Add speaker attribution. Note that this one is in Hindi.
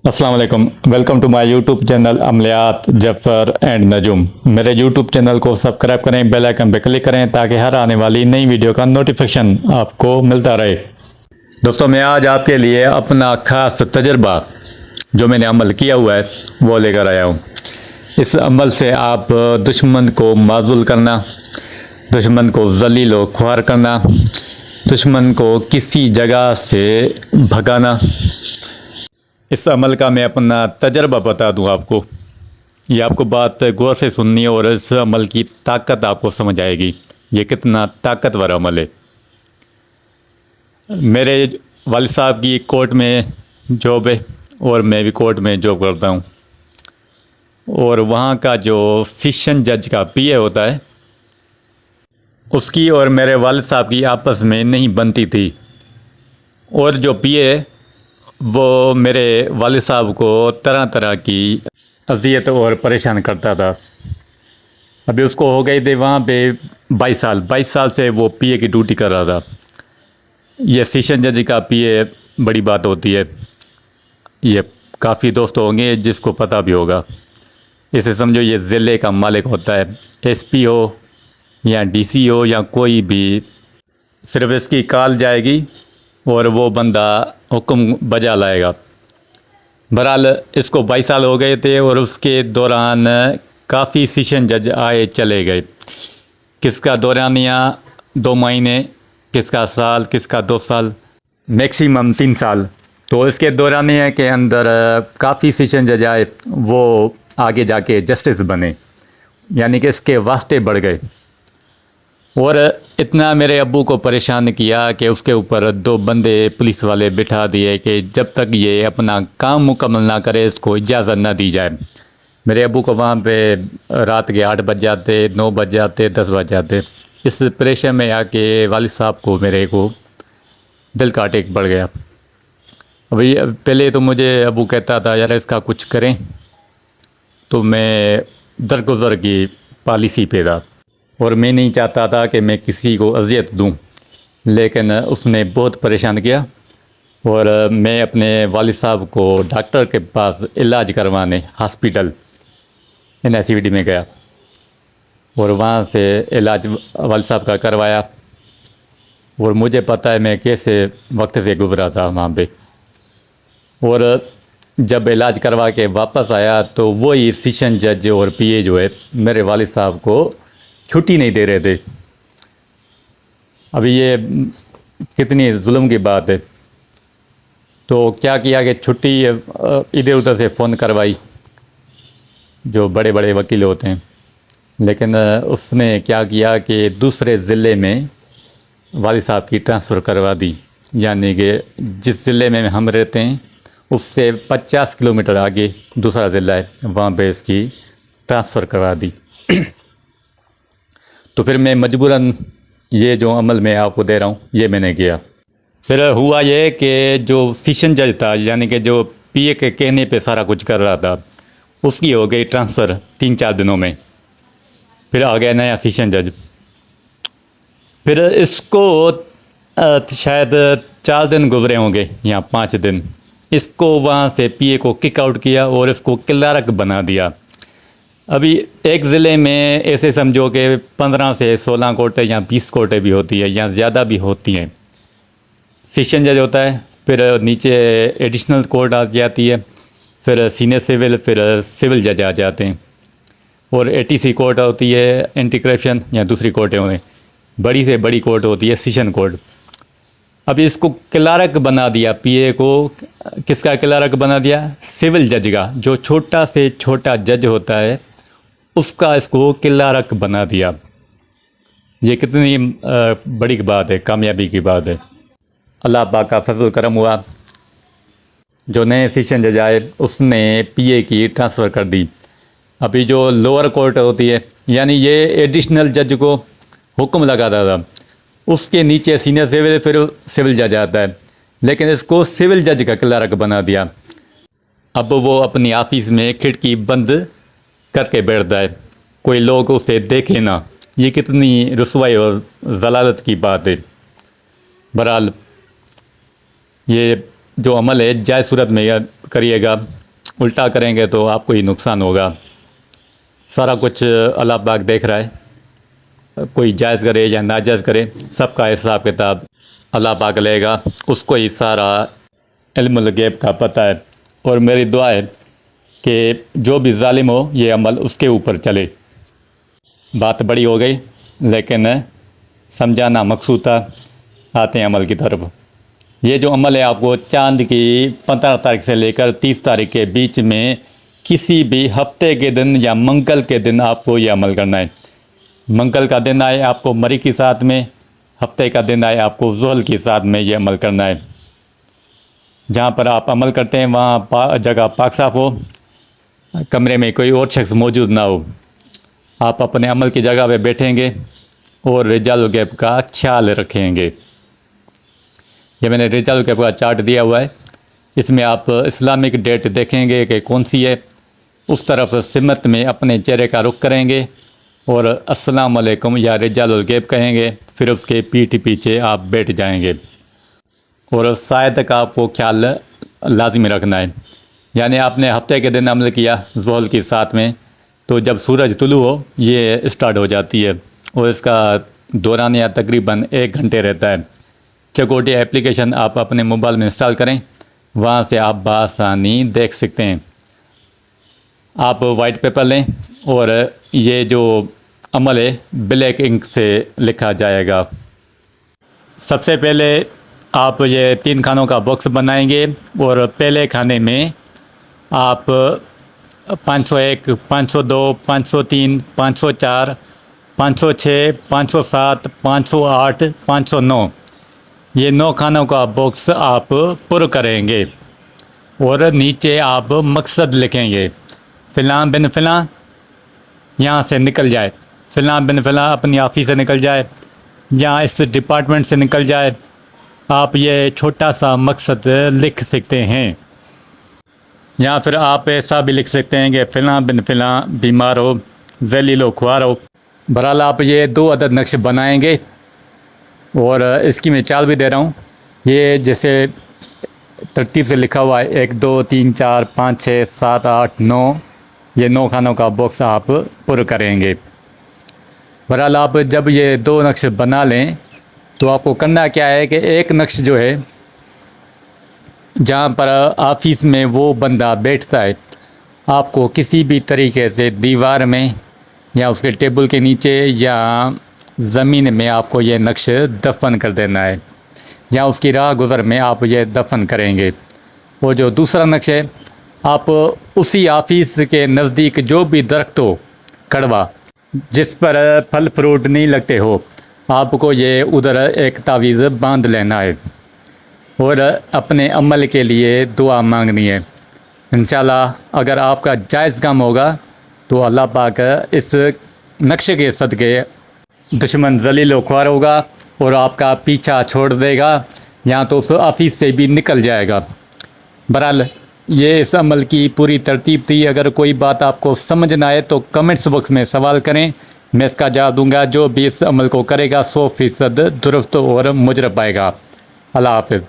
Speaker 1: अस्सलाम वालेकुम। Welcome to my YouTube channel अमलियात जफ़र एंड नजुम। मेरे यूट्यूब चैनल को सब्सक्राइब करें, बेल आइकन पर क्लिक करें ताकि हर आने वाली नई वीडियो का नोटिफिकेशन आपको मिलता रहे। दोस्तों, मैं आज आपके लिए अपना ख़ास तजर्बा जो मैंने अमल किया हुआ है वो लेकर आया हूँ। इस अमल से आप दुश्मन को माज़ूल करना, दुश्मन को ज़लील व ख्वार करना, दुश्मन को किसी जगह से भगाना। इस अमल का मैं अपना तजर्बा बता दूं आपको। ये आपको बात गौर से सुननी है और इस अमल की ताकत आपको समझ आएगी, ये कितना ताकतवर अमल है। मेरे वालिद साहब की कोर्ट में जॉब है और मैं भी कोर्ट में जॉब करता हूँ। और वहाँ का जो सेशन जज का पीए होता है, उसकी और मेरे वालिद साहब की आपस में नहीं बनती थी। और जो पीए वो मेरे वालिद साहब को तरह तरह की अज़ियत और परेशान करता था। अभी उसको हो गई थी वहाँ पे 22 साल से वो पीए की ड्यूटी कर रहा था। ये सेशन जज का पीए बड़ी बात होती है, ये काफ़ी दोस्त होंगे जिसको पता भी होगा। इसे समझो ये ज़िले का मालिक होता है, एसपी हो या डीसी हो या कोई भी, सिर्फ इसकी कॉल जाएगी और वो बंदा हुक्म बजा लाएगा। बहरहाल इसको 22 साल हो गए थे और उसके दौरान काफ़ी सेशन जज आए चले गए। किसका दौरानिया 2 महीने, किसका साल, किसका 2 साल, मैक्सिमम 3 साल। तो इसके दौरानिया के अंदर काफ़ी सेशन जज आए, वो आगे जाके जस्टिस बने, यानी कि इसके वास्ते बढ़ गए। और इतना मेरे अब्बू को परेशान किया कि उसके ऊपर 2 बंदे पुलिस वाले बिठा दिए कि जब तक ये अपना काम मुकम्मल ना करे इसको इजाज़त ना दी जाए। मेरे अब्बू को वहाँ पे रात के 8 बज जाते, 9 बज जाते, 10 बज जाते। इस परेशान में आके वालिद साहब को मेरे को दिल का अटैक बढ़ गया। अभी पहले तो मुझे अब्बू कहता था यार इसका कुछ करें, तो मैं दरगुजर की पॉलिसी पे था और मैं नहीं चाहता था कि मैं किसी को अज़ियत दूं, लेकिन उसने बहुत परेशान किया। और मैं अपने वालिद साहब को डॉक्टर के पास इलाज करवाने हॉस्पिटल NICVD में गया और वहाँ से इलाज वालिद साहब का करवाया। और मुझे पता है मैं कैसे वक्त से गुज़रा था वहाँ पे। और जब इलाज करवा के वापस आया तो वही सेशन जज और पीए जो है मेरे वालिद साहब को छुट्टी नहीं दे रहे थे। अभी ये कितनी जुल्म की बात है। तो क्या किया कि छुट्टी इधर उधर से फ़ोन करवाई, जो बड़े बड़े वकील होते हैं, लेकिन उसने क्या किया कि दूसरे ज़िले में वालिद साहब की ट्रांसफ़र करवा दी। यानी कि जिस ज़िले में हम रहते हैं उससे 50 किलोमीटर आगे दूसरा ज़िला है, वहाँ पे इसकी ट्रांसफ़र करवा दी। तो फिर मैं मजबूरन ये जो अमल मैं आपको दे रहा हूँ ये मैंने किया। फिर हुआ ये कि जो सेशन जज था, यानी कि जो पीए के कहने पे सारा कुछ कर रहा था, उसकी हो गई ट्रांसफ़र 3-4 दिनों में। फिर आ गया नया सेशन जज। फिर इसको शायद 4 दिन गुजरे होंगे या 5 दिन, इसको वहाँ से पीए को किक आउट किया और इसको क्लर्क बना दिया। अभी एक ज़िले में ऐसे समझो कि 15 से 16 कोर्टें या 20 कोर्टें भी होती है या ज़्यादा भी होती हैं। सेशन जज होता है, फिर नीचे एडिशनल कोर्ट आ जाती है, फिर सीनियर सिविल, फिर सिविल जज आ जाते हैं, और ATC कोर्ट होती है, एंटी करप्शन, या दूसरी कोर्टें होती हैं। बड़ी से बड़ी कोर्ट होती है सेशन कोर्ट। अभी इसको क्लर्क बना दिया पीए को। किसका क्लर्क बना दिया? सिविल जज का। जो छोटा से छोटा जज होता है उसका इसको क्लर्क बना दिया। ये कितनी बड़ी बात है, कामयाबी की बात है। अल्लाह पाक का फजल करम हुआ, जो नए सेशन जज आए उसने पीए की ट्रांसफ़र कर दी। अभी जो लोअर कोर्ट होती है, यानी ये एडिशनल जज को हुक्म लगाता था, उसके नीचे सीनियर सिविल, फिर सिविल जज आता है, लेकिन इसको सिविल जज का क्लर्क बना दिया। अब वो अपनी ऑफिस में खिड़की बंद करके बैठता है, कोई लोग उसे देखे ना। ये कितनी रुसवाई और जलालत की बात है। बहरहाल ये जो अमल है जायज़ सूरत में करिएगा, उल्टा करेंगे तो आपको ही नुकसान होगा। सारा कुछ अल्लाह पाक देख रहा है, कोई जायज़ करे या नाजायज़ करे, सबका हिसाब किताब अल्लाह पाक लेगा, उसको ही सारा इल्मुल गैब का पता है। और मेरी दुआ है कि जो भी ज़ालिम हो ये अमल उसके ऊपर चले। बात बड़ी हो गई लेकिन समझाना मकसूद था। आते हैं अमल की तरफ। ये जो अमल है आपको चांद की 15 तारीख से लेकर 30 तारीख के बीच में किसी भी हफ्ते के दिन या मंगल के दिन आपको ये अमल करना है। मंगल का दिन आए आपको मरी के साथ में, हफ्ते का दिन आए आपको ज़ुहल के साथ में ये अमल करना है। जहाँ पर आप अमल करते हैं वहाँ जगह पाक साफ़ हो, कमरे में कोई और शख्स मौजूद ना हो। आप अपने अमल की जगह पे बैठेंगे और रिजाल गैब का ख्याल रखेंगे। ये मैंने रिजाल गैब का चार्ट दिया हुआ है, इसमें आप इस्लामिक डेट देखेंगे कि कौन सी है, उस तरफ सिमत में अपने चेहरे का रुख करेंगे और अस्सलाम वालेकुम या रिजाल गैब कहेंगे, फिर उसके पीठ पीछे आप बैठ जाएंगे। और शायद का आपको ख्याल लाजमी रखना है, यानी आपने हफ्ते के दिन अमल किया ज़ुहल के साथ में, तो जब सूरज तुलू हो ये स्टार्ट हो जाती है और इसका दौरान या तकरीबन 1 घंटे रहता है। चकोटी एप्लीकेशन आप अपने मोबाइल में इंस्टॉल करें, वहाँ से आप बआसानी देख सकते हैं। आप वाइट पेपर लें और ये जो अमल है ब्लैक इंक से लिखा जाएगा। सबसे पहले आप ये 3 खानों का बॉक्स बनाएंगे और पहले खाने में आप 501, 502, 503, 504, 506, 507, 508, 509 ये 9 खानों का बॉक्स आप पुर करेंगे और नीचे आप मकसद लिखेंगे। फ़िलाँ बिन फ़िलाँ यहाँ से निकल जाए, फ़िलाँ बिन फ़िलाँ अपनी ऑफिस से निकल जाए या इस डिपार्टमेंट से निकल जाए। आप ये छोटा सा मकसद लिख सकते हैं, या फिर आप ऐसा भी लिख सकते हैं कि फ़िलाँ बिन फ़िलाँ बीमार हो, ज़लील हो, ख्वार हो। बहरहाल आप ये 2 अदद नक्श बनाएंगे और इसकी मैं चाल भी दे रहा हूँ। ये जैसे तरतीब से लिखा हुआ है 1 2 3 4 5 6 7 8 9, ये 9 खानों का बॉक्स आप पुर करेंगे। बहरहाल आप जब ये 2 नक्श बना लें तो आपको करना क्या है कि एक नक्श जो है जहाँ पर ऑफिस में वो बंदा बैठता है, आपको किसी भी तरीके से दीवार में या उसके टेबल के नीचे या ज़मीन में आपको ये नक्श दफन कर देना है, या उसकी राह गुज़र में आप ये दफन करेंगे। वो जो दूसरा नक्श है, आप उसी ऑफिस के नज़दीक जो भी दरख्त हो कड़वा जिस पर फल फ्रूट नहीं लगते हो, आपको ये उधर एक तावीज़ बांध लेना है और अपने अमल के लिए दुआ मांगनी है। इंशाल्लाह अगर आपका जायज़ काम होगा तो अल्लाह पाक इस नक्शे के सदक़े दुश्मन ज़लील व ख्वार होगा और आपका पीछा छोड़ देगा, या तो उस ऑफिस से भी निकल जाएगा। बहरहाल ये इस अमल की पूरी तरतीब थी। अगर कोई बात आपको समझ ना आए तो कमेंट्स बॉक्स में सवाल करें, मैं इसका जवाब दूंगा। जो भी इस अमल को करेगा 100% दुरुस्त और मुजरब पाएगा। अल्लाह हाफ़िज़।